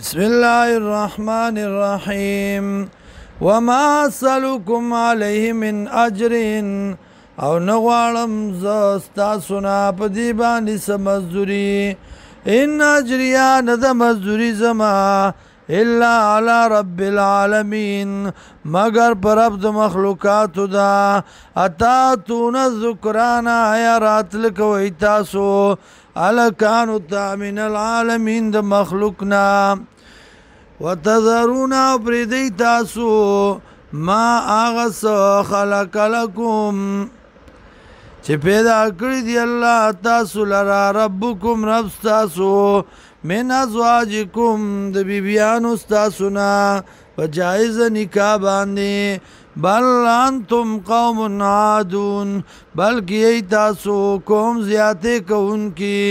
بسم الله الرحمن الرحيم وما أسألكم عليه من أجر او نغوالم زستاسونا پدی باندې سمزدوری ان اجریا ند مزدوری زما الا على رب العالمين مگر پر رب د مخلوقات دا اتاتون الذکرانا یا راتل کوي تاسو الکانو تا من العالمین د مخلوقنا وتذرون پردی تاسو ما آغس خلق لکم چې پیدا کړی دی الله تاسو لرا ربکم رب تاسو من ازواجکم د بیبیانو تاسو نه په جایز نکاح باندې بل انتم قوم عادون بلکې تاسو قوم زیاته کوونکی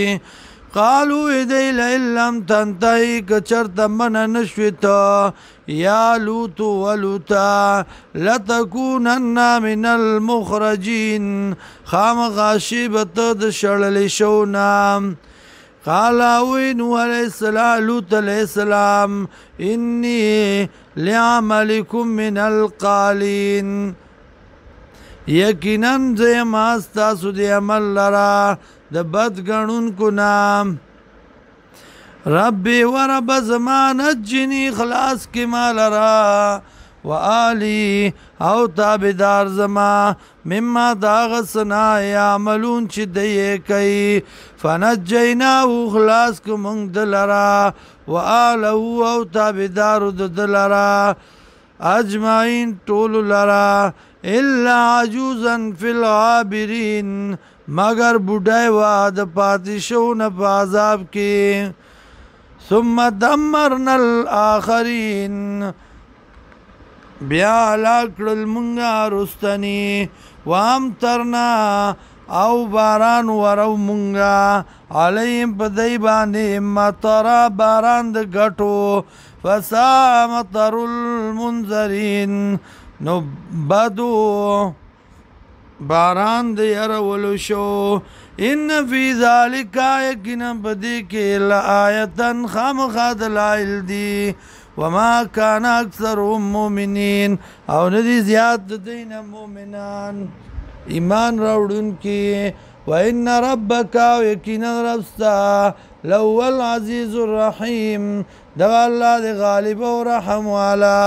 قالوا اذا لم تنتهي كچرت من نشوت يا لوط ولوطا لتكونن من المخرجين خام غاشبت د شړل شو نام قال وين لوط عليه السلام اني لعملكم من القالين یقینا زما استاسو دی عمل لرا د بد غنون کو نام ربي ورب زمان نجني خلاص کی مال را وآلی او تابدار زما مما داغسنا یعملون چی دیه کئی فنجیناو خلاص کو منگ دلرا وآلهو او تابدارو دلرا اجمعین طول لرا الا عجوزا فی الغابرین مگر بوډای وا د پاتې شو نه په عذاب کې ثم دمرنا الاخرین بیا لاکړل مونږه رستنی وامطرنا او باران ورو مونږه علیم په دی باندې مطر باران د غټو فسا مطر المنذرین نو بدو باران د يرولو شو ان فی ذالک یقینا بدی کې لآیتن خامخاد لایل دی وما کان اکثرهم مؤمنین او ندی زیاد دین مؤمنان ایمان راوړون کې وان ربک یقینا ربستا لو العزیز الرحیم دا الله د غالب او رحم والا